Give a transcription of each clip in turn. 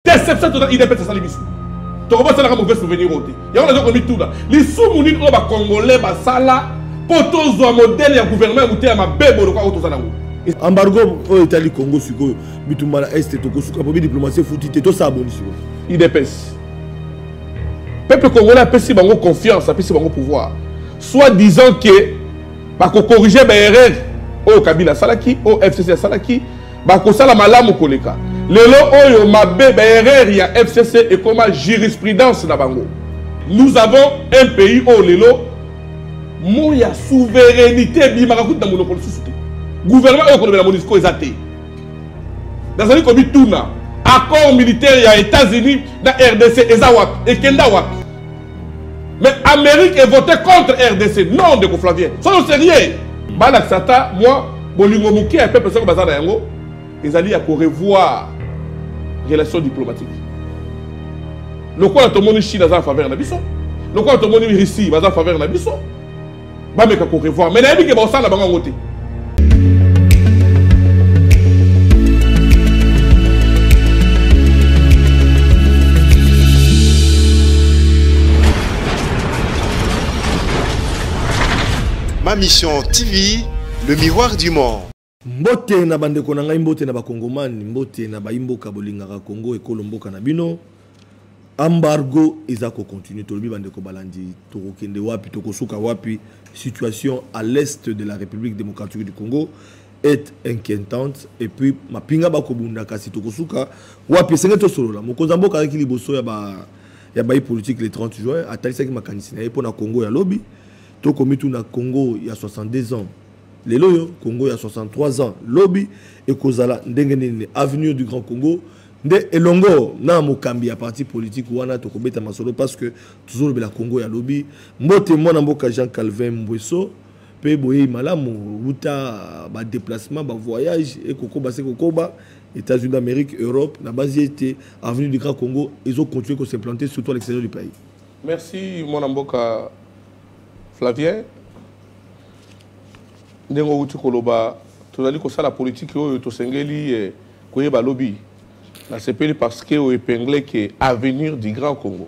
Déception totale, il est peut-être salé bisou. Tu vois, ça n'a pas mauvais souvenir. Il y a un peu de tout là. Les sous-mounines, on va congolais, ça là, pour tous les modèles, il y a un gouvernement qui a un bébé de quoi autour de ça. Embargo au Italie Congo suko bitumala est to suka pour diplomatie fouti to ça aboni suko. Il dépasse. Peuple congolais a pesi bango confiance, a pesi bango pouvoir. Soit disant que ba ko corriger ba erreur au Kabila Salaki, au FCC Salaki, ba ko sala malamu koleka. Lelo oyo mabe ba erreur ya FCC et comme jurisprudence na bango. Nous avons un pays au lelo moya souveraineté bi makakuta na monopole sous gouvernement est la MONUSCO est athée. Dans un pays tout na accord militaire il y a États-Unis, dans RDC et Kendawak. Mais Amérique est voté contre RDC, non de Flavien. Soyons sérieux. Balak Sata, moi, Bolingo Mouké, un peu personne qui bazar yango, ils allaient à revoir relations diplomatiques. Le quoi tout le monde Chine dans un faveur na biso. Le quoi tout le monde Russie dans un faveur na biso. Ba me ka ko revoir. Mais na bi ke ba ça la bango ngote. Ma mission TV, le miroir du monde. Mbote na bande konanga mbote na bakongomani, mbote na baimboka bolingaka Congo et Kolomboka na bino. Embargo ezako continue tolobi bande ko balandi tokokende wapi tokosuka wapi. Situation à l'est de la République démocratique du Congo est inquiétante et puis mapinga bakobunda kasi tokosuka wapi sengeto solola mokonza mboka avec liboso ya ba politique le 30 juin atalisaki makanisi na pour na Congo ya lobby. Toko mitu na Congo il y a 62 ans. Les loyo Congo il y a 63 ans. Lobby et kozala ndenge avenir du Grand Congo. Nde elongo na mokambi à parti politique wana toko beta masolo parce que toujours le Congo ya lobby. Mbote mona mboka Jean Calvin Mbweso pe boye malamu uta ba déplacement ba voyage et kokoba se kokoba États-Unis d'Amérique, Europe, la base était avenue du Grand Congo, ils ont continué à s'implanter surtout à l'extérieur du pays. Merci mon mboka Flavien, ndengo uti koloba tozali ko sala politique oyo to sengeli koyeba lobby na sepeli parce que o épinglé que avenir du Grand Congo.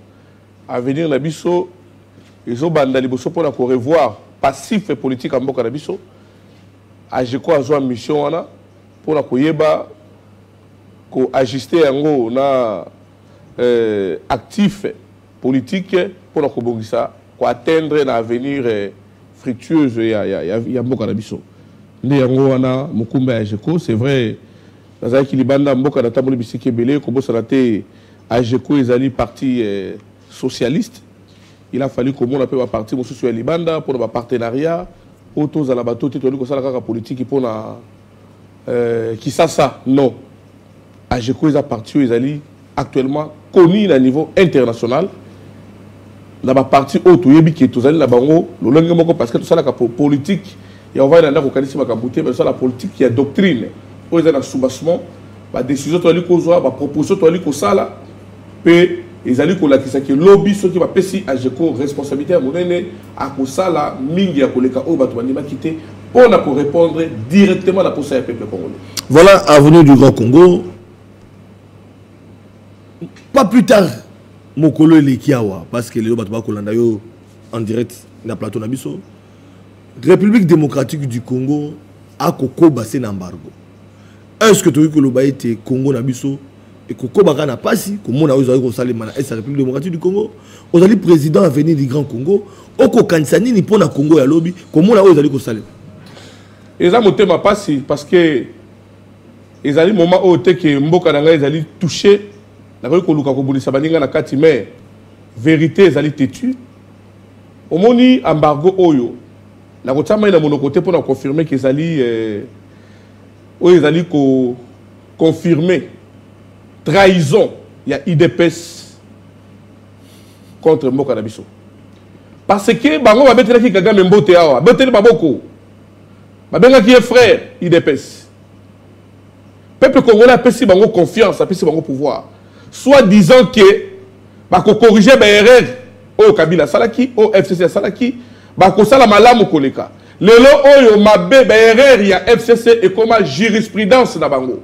Avenir na biso ezo banda liboso pona ko revoir passif et politique en mboka na biso. Ajeko azo mission wana pona koyeba ko ajuster yango na actif politique pona ko bongisa pour atteindre l'avenir fructueuse ya mboka na biso. Nde yango wana mukumba ya Jeko, c'est vrai dans qui libanda mboka na tamboli bisiki belé ko bosala te Jeko ezali parti socialiste. Il a fallu que mon appel parti mosusu ya libanda pour le partenariat auto za la bateau te toli ko sala kaka politique pour na qui ça non. Jeko eza parti ezali actuellement connu à niveau international. Dans la partie haute, il y a des gens qui parce que tout ça, la politique, et on va y aller au Canada, mais ça, la politique, il y a doctrine. Il y a un soubassement, la décision, la proposition, la et ils allaient qu'on a qui lobby, ceux qui va passer à Jeko, responsabilité à mon aîné, à ça, la mingi à Koleka, au Batouanima quitté, pour répondre directement à la position du peuple congolais. Voilà, avenue du Grand Congo. Pas plus tard. Mokolo Lekiawa, parce que les Batouba Kolanda yo en direct na plateau Nabiso. République démocratique du Congo a koko basé n'embargo. Est-ce que tu veux que le bail était Congo Nabiso et koko baka na pasi comme on a osé au Salemana est la République démocratique du Congo. Aux alliés président à venir du Grand Congo, oko kansani ni pona Congo ya lobby comme on a osé au Salem. Ils ont monté ma pasi parce que ils allaient moment où était que Mboka Nanga ils allaient toucher. La vérité est têtue. Au moni embargo oyo. La kotama ina monokoté pour confirmer qu'ils allaient confirmer trahison. Il y a IDPS contre Mboka Nabiso. Parce que bango va mettre qui Kagame Mbote awa, beteli baboko. Babenga qui est frère IDPS. Peuple congolais a pesi bango confiance, a pesi bango pouvoir. Soit disant que bako corriger ba erreur au Kabila Salaki, au FCC Salaki, bako sala malamu koleka. Lelo oyo mabe ba erreur ya FCC et comme jurisprudence na bango.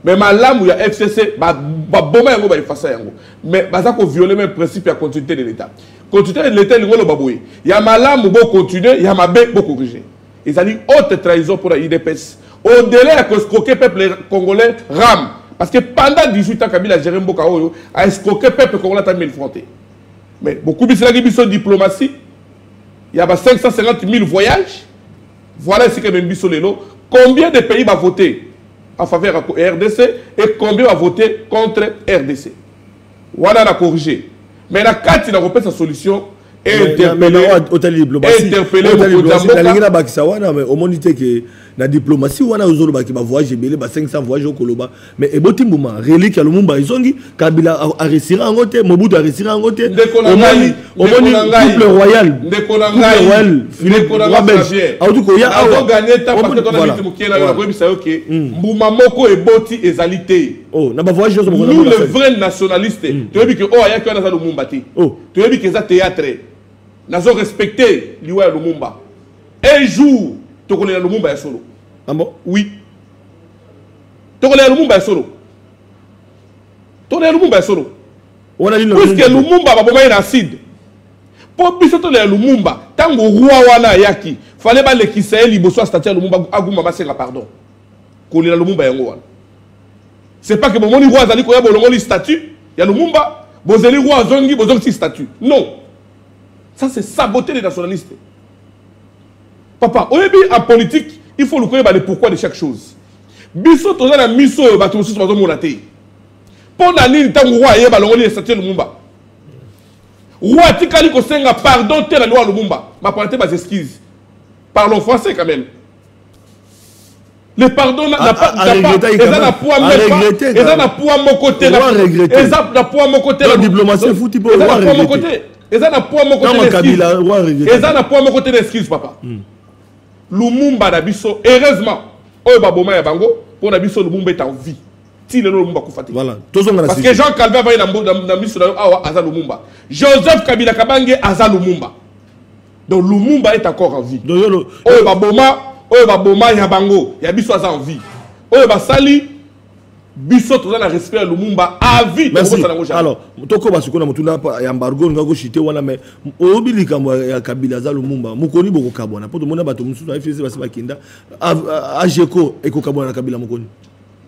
Mais malamu ya FCC boma yango ba efasa yango. Mais baza ko violer même principe ya continuité de l'État. Continuité de l'État ngolo baboué. Ya malamu bo continuer, ya mabe bo corriger. Ils ont dit haute trahison pour la IDPS. Au-delà de escroquer le peuple congolais rame. Parce que pendant 18 ans, Kabila a géré Mboka Oyo, a escroqué le peuple congolais à 1000 frontés. Mais beaucoup de diplomatie, il y a 550 000 voyages. Voilà ce que même Bissolelo. Combien de pays va voter en faveur de RDC et combien va voter contre RDC? Voilà la corriger. Mais la carte, il a repris sa solution. Interpeller la diplomatie wana ozolo ba ki ba voyage belé ba 500 voyages au Koloba mais eboti mbuma relique ya Lumumba izongi Kabila a réussi en côté Mobutu a réussi en côté omoni couple royal Philippe Robert auto ko ya awa gagner temps parce que ton ami Mukiela na ko bisa OK mbuma moko eboti ezalité oh na ba voyage nous le vrai nationaliste tu veux que oh ya ki na Lumumba ti tu veux que ça théâtre nazo respecter liwa Lumumba un jour tu connais Lumumba ya solo. Ah bon? Oui. Tu connais Lumumba ya solo. Tu connais Lumumba ya solo. Puisque Lumumba va bomber acide. Pour biso to le Lumumba, tango roi wana yaki, fallait ba le kisaeli liboso statue Lumumba aguma ba senga pardon. Kolela Lumumba yango wana. C'est pas que bon moni roi azali ko ya bolongo li statue ya Lumumba, bozeli roi zongi bozongi statue. Non. Ça c'est saboter les nationalistes. Papa, en politique, il faut le connaître le pourquoi de chaque chose. Biso toza na miso ba to susu bazo monate. Pour na nini tango roi yeba longo li statue Lumumba. Roi tikali ko senga pardon te la loi Lumumba. Ma parité bas esquisse. Parlons français quand même. Le pardon n'a pas na poids même. Et ça na poids mon côté. Et ça na poids mon côté. La diplomatie fouti pour roi regretter. Et ça na poids mon côté. Et ça na poids mon côté d'excuse papa. Lumumba na biso heureusement oyo baboma ya bango pour na biso Lumumba est en vie ti le Lumumba kufati voilà parce que Jean Calvin va na biso na awa aza Lumumba Joseph Kabila Kabange aza Lumumba donc Lumumba est encore en vie oyo baboma ya bango ya biso aza en vie oyo basali biso toza na respect Lumumba à vie. Alors toko basiko na mutuna ya embargo ngako chité wana mais obili kamwa ya Kabila za Lumumba mukoni boko kabona poto mona bato mususu na FCC basi bakinda ajeko eko kabona na Kabila mukoni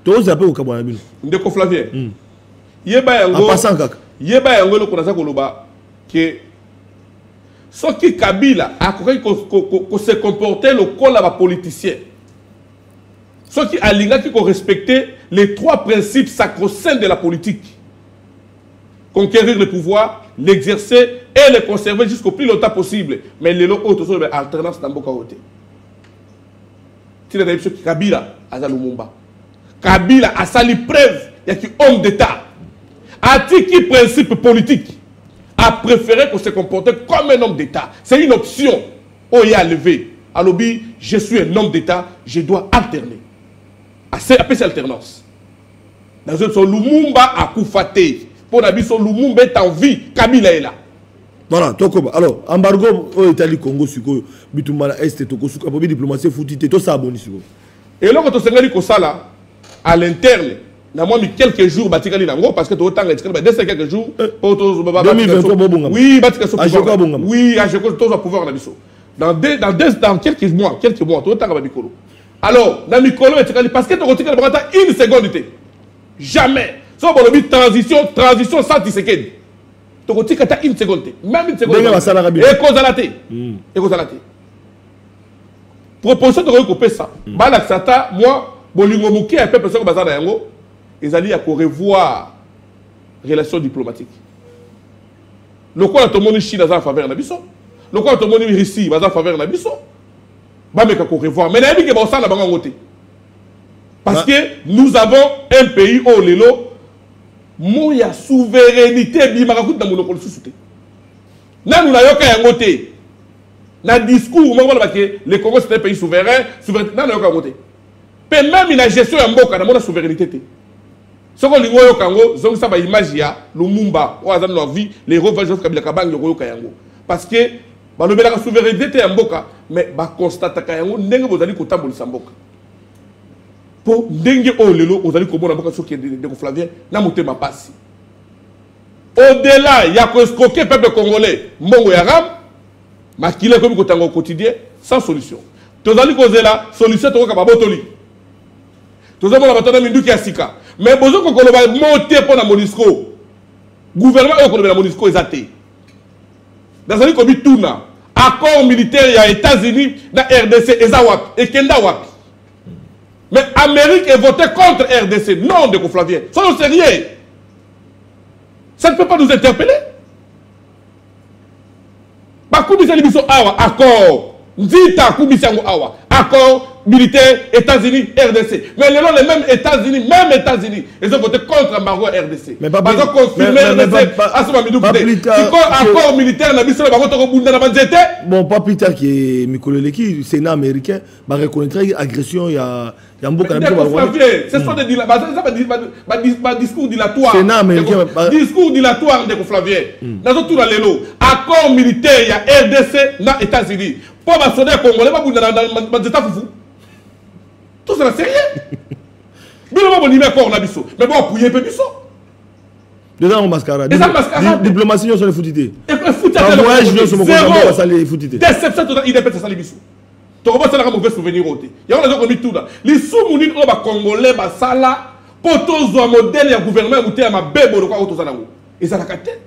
toza pe ko kabona bino ndeko Flavien yeba yango passant kaka yeba yango lo konaza koloba que soki Kabila akoki ko se comporter le kola ba politicien ceux qui alignent, qui respecter les trois principes sacro-saints de la politique. Conquérir le pouvoir, l'exercer et le conserver jusqu'au plus longtemps possible. Mais les autres sont alternance dans Mboka Ote. Tu as dit que Kabila a Lumumba. Kabila a sali preuve, il y a qui homme d'État. A-t-il qui principe politique a préféré qu'on se comporte comme un homme d'État. C'est une option. Oh, il y a levé. À l'objet, je suis un homme d'État, je dois alterner. Après cette alternance. Dans une son Lumumba a koufaté. Pour la biso Lumumba est en vie. Kabila est là. Voilà, Tokoba. Alors, embargo au Italie, Congo, Suko, Bitumala Est, Toko, Suka, pour diplomatie foutite, tout ça abonné sur. Et là, quand on s'est dit que ça là, à l'interne, n'a moi mis quelques jours, Batikali Nango, parce que tu as autant de dès quelques jours, pour 2023, oui, Batikali oui, à Jeko, tout ça pouvoir na biso. Dans quelques mois, tu as autant de Bikolo. Alors, dans Mikolo, parce que tu as une seconde. Jamais. Sauf pour le transition sans Tshisekedi. Tu as une seconde. Même une seconde. Et Kozalate. Proposition de recouper ça. Balak Sata, moi, Bolingo Mouké, un peu personne bazar yango, ils allaient à revoir relations diplomatiques. Le quoi tout le monde Chine dans faveur de Nabiso. Le quoi tout le monde Russie dans faveur de Nabiso. Bah mais qu'on revoir. Mais n'importe quoi ça la banque côté. Parce que nous avons un pays où l'élo, moya souveraineté bimakakout dans monopole sous-souté. Là nous n'avons qu'un côté. Dans le discours, le Congo c'est un pays souverain, non n'avons qu'un côté. Mais même la gestion en boka dans la souveraineté. Ce qu'on dit au Congo, donc ça va imaginer Lumumba, ou dans leur vie, les revers de Kabila Kabang, le Royo Kayango. Parce que la souveraineté en boka, mais constate que Kayango n'est pas dans le Samboka. pour dengue au lelo aux allez comme on a beaucoup qui de Flavien na monter ma passe au-delà il y a que escroquer peuple congolais mbongo ya ram makile comme au quotidien sans solution tous allez causer la solution to ka babotoli tous allez batona minduki asika mais bozo ko koloba monter pour la MONUSCO gouvernement au koloba la MONUSCO ezate dans allez comme tuna accord militaire il y a États-Unis na RDC ezawap et kenda wap. Mais Amérique est voté contre RDC. Non, de Flavien. Soyons sérieux. Ça ne peut pas nous interpeller. Accord. Accord militaire, États-Unis, RDC. Mais les mêmes États-Unis, ils ont voté contre l'embargo RDC. Mais pas accord militaire, bon, pas plus tard que Mikoleleki, Sénat américain, va reconnaître l'agression, il y a un beau canard. Ce sont des discours dilatoires. Sénat américain. Discours dilatoire de Flavien. Dans tout l'élo. Accord militaire, il y a RDC, dans les États-Unis. Pour ma sonner congolais, dans les États foufou. Tout ça, c'est sérieux. Mais on va accord, on a biso. Mais bon, pour y aller, biso. Déjà, on mascarade. Diplomatie, on s'en est foutu. Voyage, déception totale, il répète ça, les biso. Tu vois, ça n'a pas mauvais souvenir. Il y a des gens qui ont les sous-mounines au Congolais, Basala, pour tous les modèles et gouvernement, ils ont ma bébé, et ça n'a qu'à tête.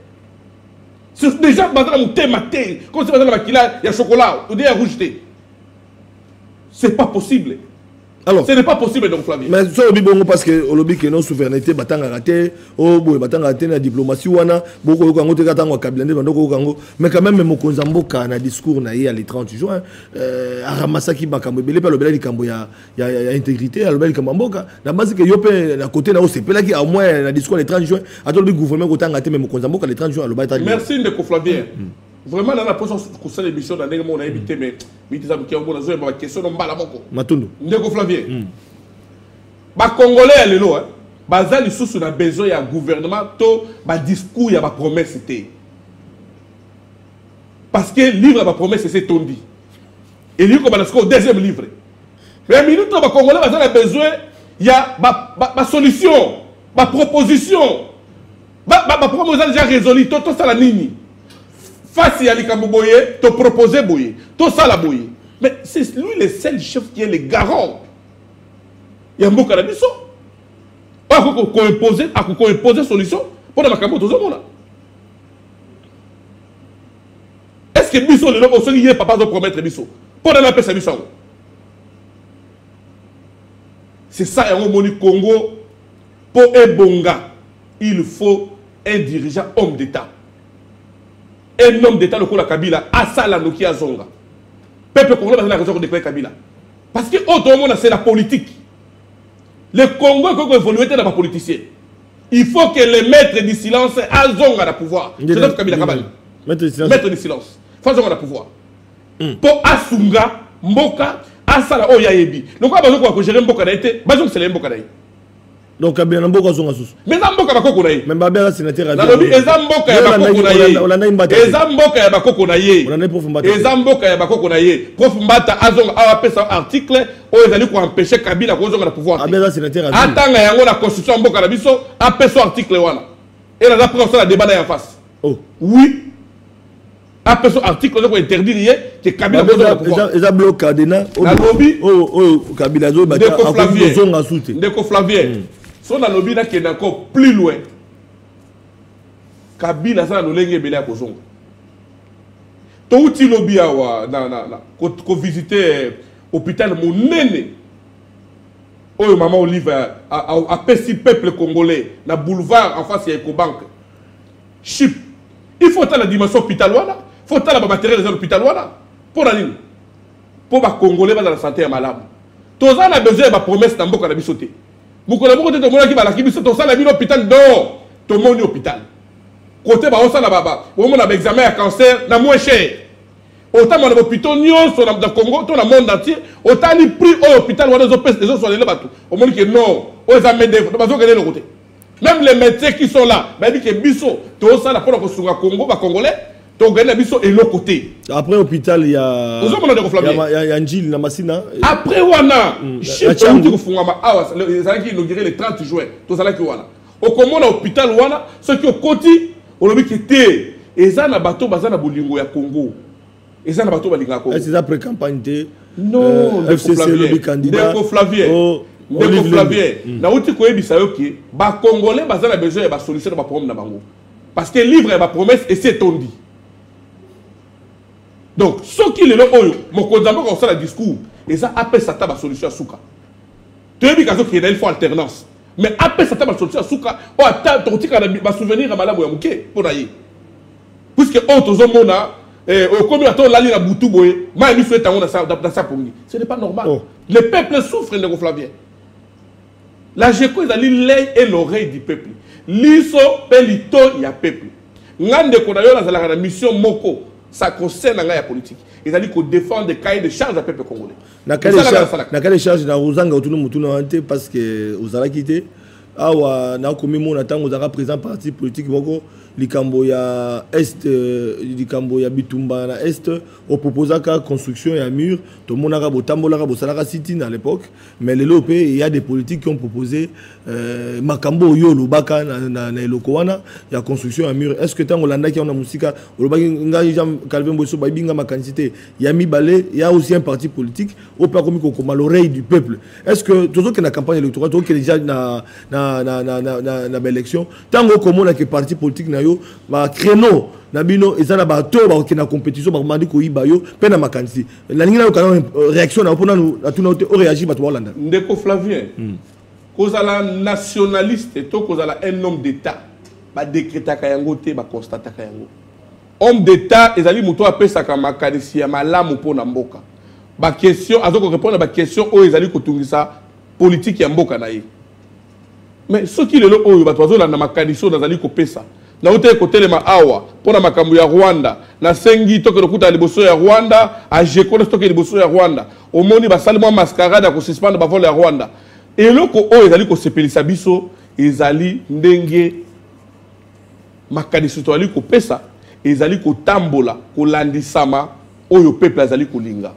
C'est déjà maté, comme si il y a chocolat, il y a rouge. C'est pas possible. Alors, ce n'est pas possible donc Flavien. Mais ça bon parce que au lobby que non souveraineté batanga raté, au boy batanga raté na diplomatie wana, beaucoup de Congo te katanga kabilande bandoko Congo, mais quand même mon Konzamboka na discours na hier le 30 juin, aramasaki bakambo belé pas le belé kambo ya intégrité, le belé kamboka, na base que yope na côté na OCP là qui au moins na discours le 30 juin, à tout le gouvernement kotanga raté même Konzamboka le 30 juin le baita. Merci de Flavien. Vraiment, dans la position pour cette émission, dans on a évité, mais il y a une question de Matundu. Ndeko Flavien. Les Congolais, ils ont besoin d'un gouvernement, d'un discours, d'un promesse. Parce que le livre de promesse, c'est tombé. Et le livre, c'est le deuxième livre. Mais les Congolais ont besoin d'une solution, d'une proposition. Ma proposition déjà résolue, tout ça la ligne. Face à l'Ikamboboye, te proposer Boye, tout ça la Boye. Mais c'est lui le seul chef qui est le garant. Il y a un mot canabiso. Il faut imposer solution pour la Makambo. Est-ce que Bisso, le nom, il n'est pas de promettre Bisso pour la paix, Bisso. C'est ça, il y a un Congo. Pour Ebonga, il faut un dirigeant homme d'État. Un homme d'État, le Kola Kabila, Asala Noki Azonga. Peuple congolais a raison de déclarer Kabila. Parce que autrement, c'est la politique. Le Congo est évolué dans la politicien. Il faut que les maîtres du silence Azonga le pouvoir. C'est notre Kabila Kabali. Maître du silence. Il faut Azonga le pouvoir. Pour Asunga, Mboka, Asala Oyaebi. Donc, on va gérer Mboka Naïté. Bazong, c'est les Mboka Naïté. Donc, il y a un peu de choses. Mais Zamboka va kokonaye. Mais Babé, c'est sénateur. Zamboka va kokonaye. Zamboka va kokonaye. Zamboka va kokonaye. Prof Mbata Azonga a fait un article où ils allaient pour empêcher Kabila de le pouvoir. Babé, sénateur. Attends, il y a la constitution Mboka na biso a fait son article wana. Et là après on se la débat en face. Oh. Oui. A fait son article pour interdire que Kabila de le pouvoir. Ils ont bloqué Cadena. La lobby. Oh, Kabila zo bata. Ndeko Flavien. Si on a lobby qui est encore plus loin, Kabila ça nous lenge belé à Bozonga. Tout petit lobby qu'on visiter l'hôpital Monene. Oh maman Olive a pessi peuple congolais na boulevard en face de Ecobank. Chip. Il faut la dimension hôpitaloise, il faut la matériel de l'hôpitaloise pour la ligne. Pour les Congolais dans la santé à malade. Tous on a besoin de promesse dans beaucoup de bisoté. Beaucoup de monde qui va la kibiso to ça la ville hôpital non to mon hôpital côté ba on ça la baba on a examen à cancer na moins cher autant mon hôpital nyonso dans le Congo tout le monde entier autant les prix au hôpital on les autres sont les bateaux au monde que non aux examens de bazo que le côté même les médecins qui sont là ben dit que biso to ça la pour ko sunga Congo ba congolais donc gagner biso et l'autre côté. Après l'hôpital il y a Njil na Masina. Après wana chef politique kufungama awa ezalaki inauguré le 30 juin. To zalaki wana. Au comment na hôpital wana ceux qui au koti olobi kité eza na bato bazana bolingo ya Congo. Eza na bato balinga Congo. C'est après campagne de non, FCC le candidat. Ndeko Flavien. Na uti koyebisa yo ki ba congolais bazana besoin ba solution ba problème na bango. Parce que livre ba promesse et c'est on dit. Donc ce qui est là oyo mokonzamba ko sala discours et ça après ça ta ba solution suka. Toyebi kazo ki il faut alternance. Mais après ça ta ba solution suka o ata totika na ba souvenir à malabu ya muke pour nayi. Puisque on tozo mona comme on l'a la boutou boye, ma mi fait dans sa pongi. Ce n'est pas normal. Oh. Le peuple souffre de Flavien. La GECO est l'œil et l'oreille du peuple. Liso pelito ya peuple. Ngande konayo la mission moko ça concerne la politique. Ils allaient défendre des cahiers de charges du peuple congolais. Na cahier de charge na uzanga utunu mutunu ante parce que uzala quitté awa na komi mona tango uzaka président parti politique moko likambo ya est likambo ya bitumba na est au proposa ka construction ya mur to monaka botambolaka bosalaka city à l'époque mais les lopé il y a des politiques qui ont proposé makambo yo lobaka na eloko wana ya construction ya mur. Est-ce que tango landaki on a musika lobaki ngai Jean Calvin Bosso babinga makanité ya mibale il y a aussi un parti politique au pas comme kokoma l'oreille du peuple. Est-ce que toujours que na campagne électorale toujours que déjà na élection tango komona que parti politique na yo ba créneau na bino ezala ba to ba okina compétition ba mandi ko yiba yo pe na makanisi la lingi na yo réaction na pona na tuna o réagir ba to Hollande Ndeko Flavien kozala nationaliste to kozala un homme d'état ba décréta ka yango te ba constata ka yango homme d'état ezali muto apesa ka makanisi ya malamu pona mboka ba question azoko répondre ba question o ezali ko tungisa politique ya mboka na ye. Mais ce qui est là, il va trouver na makanisi nazali ko pesa na uté côté le maawa pona makambu ya Rwanda na sengi to ko kuta liboso ya Rwanda a GECO na stoke liboso ya Rwanda omoni ba salement mascarade ko suspendre ba vol ya Rwanda et loko o ezali ko sepelisa biso ezali ndenge makanisi to ali ko pesa ezali ko tambola ko landisama oyo peuple azali ko linga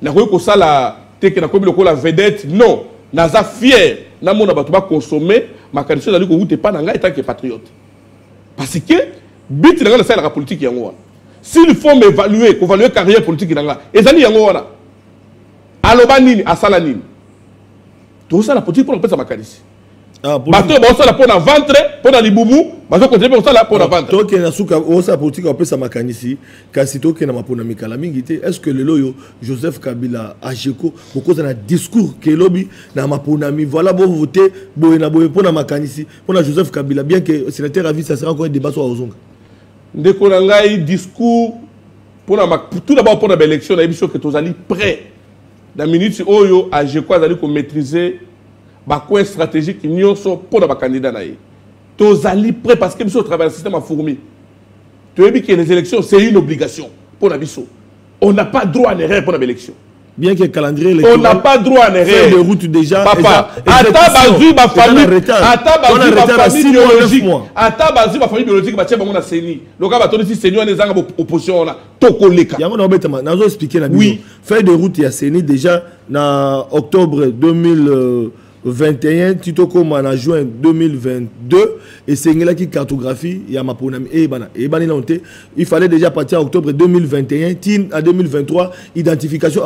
na ko sala teke na ko biloko la vedette non naza fier na mona bato ba consommer makanisi ezali ko ute pa na ngai tant que patriote. Parce que but dans la politique yango. S'il faut m'évaluer, évaluer carrière politique nanga, ezali yango wana. Aloba nini asala nini. Tout ça la politique pour pesa makanisi. Ah bato ba ça la pour na ventre, pour na libumu, bazo continuer pour ça la pour na ventre. To ke na suka o ça politique on pesa makanisi, kasi to ke na mapona mikala mingi te. Est-ce que le loyo Joseph Kabila a GECO beaucoup dans discours que lobi na mapona mi voilà bon voter boye pour na makanisi, pour na Joseph Kabila bien que sénateur a vu ça sera encore un débat sur Ozonga. Ndeko ngai discours pour na tout d'abord pour la élection na émission que tozali prêt. Dans minute oyo a GECO azali ko maîtriser ba coin stratégique nyonso pour la candidat na ye. Tozali prêt parce que biso travaille le système a fourmi. Tu as dit que les élections c'est une obligation pour la biso. On n'a pas droit à l'erreur pour l'élection. Bien que le calendrier électoral, on n'a pas droit à l'erreur. De route déjà. Papa, Atabazu ma famille, Atabazu ma famille biologique, Atabazu ma famille biologique, bah tiens bon on a saigné. Le gars va tourner si saigné on est en opposition on a tokoleka. Y'a mon embêtement. Nous expliquer la biso. Oui. Fait de route il y a saigné déjà na octobre 2021, Tito comme en juin 2022, et c'est là qui cartographie, il y a ma ponami, et il fallait déjà partir en octobre 2021, à 2023, identification,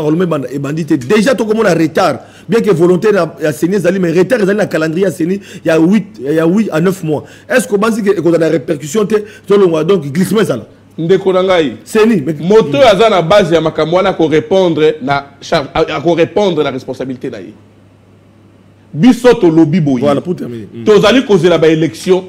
et bandit, déjà tout comme on a retard, bien que volontaire à saigner, mais retard, il y a un calendrier à saigner, il y a 8 à 9 mois. Est-ce qu'on pense qu'on a des répercussions, donc glissement ça là? Ndeko nangai seni moto aza na base ya makamwana ko répondre na la responsabilité na ye biso to lobby boyi voilà pour terminer tozali kozela ba élection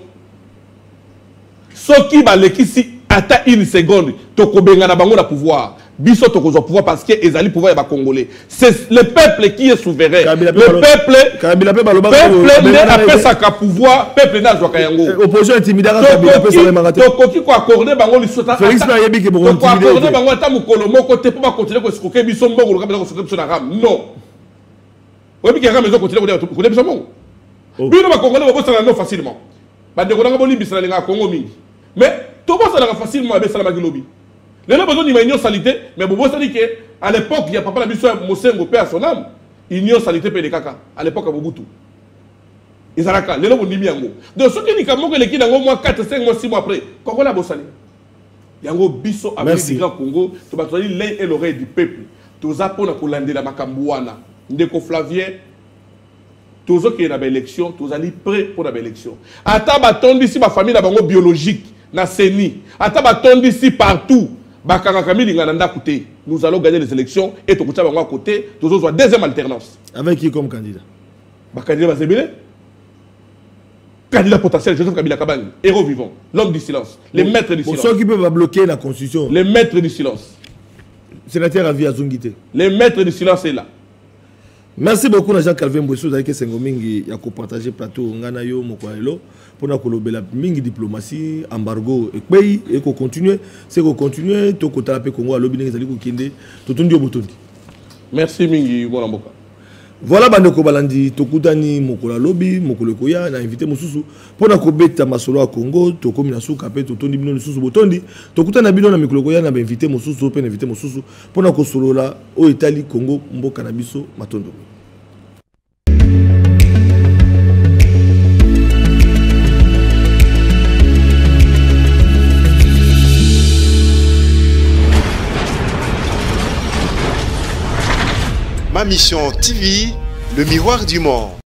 soki ba lekisi ata une seconde to kobenga na bango na pouvoir biso to kozo pouvoir parce que ezali pouvoir ya ba congolais c'est le peuple qui est souverain le peuple ne après ça ka pouvoir peuple na zwa ka yango opposition intimidara Kabila pe ça mangate to koki ko accorder bango lisota Félix na yebi ke bo accorder bango ata mukolo moko te pour ba continuer ko escroquer biso mbongo lo kabela ko escroquer biso na ram non oyebi ke ram ezo continuer ko biso mbongo bino ba congolais bo bosana no facilement ba de ko nanga bo limbisa na linga Congo mingi mais tout le monde ça facilement avec Salamaki lobby. Les gens besoin d'union salité, mais bon, ça dit que à l'époque, il y a papa la biso Mosengo père à son âme, union salité pé de caca. À l'époque à Mobutu. Ils ont les gens ont dit miango. Donc ceux qui disent que les qui dans mois 4, 5 mois, 6 mois après, Congo la bossali. Yango biso avec le grand Congo, tu vas trouver l'œil et l'oreille du peuple. Tous za pona kolande la makambouana. Ndeko Flavien. Tous ceux qui ont une élection, tous allez prêts pour l'élection. Ata baton d'ici ma famille la bango biologique, na seni. Ata baton d'ici partout. Nous allons gagner les élections et tout le monde à côté, tous autres deuxième alternance. Avec qui comme candidat? Candidat Bazébélé. Candidat potentiel, Joseph Kabila Kabang, héros vivant, l'homme du silence, les maîtres du silence. Pour ceux qui peuvent bloquer la constitution. Les maîtres du silence. Sénateur Avi Azungité. Les maîtres du silence est là. Merci beaucoup Jacques Calvin Bouessou avec Sengo Mingi ya ko partager plateau ngana yo mokwelo pour na kolobela mingi diplomatie embargo et pays et ko continuer c'est ko continuer to ko taper Congo alobi ningi zali ko kende to tondi obotondi. Merci mingi mwana mboka. Voilà bandeko balandi tokutani mokola lobi mokolo koya na invité mususu pour na ko beta masolo à Congo to komi na suka pe to tondi bino mususu botondi tokutana bino na mikolo koya na ba invité mususu pe na invité mususu pour na ko solola o Italie Congo mboka na biso matondo. Ma mission TV, le miroir du monde.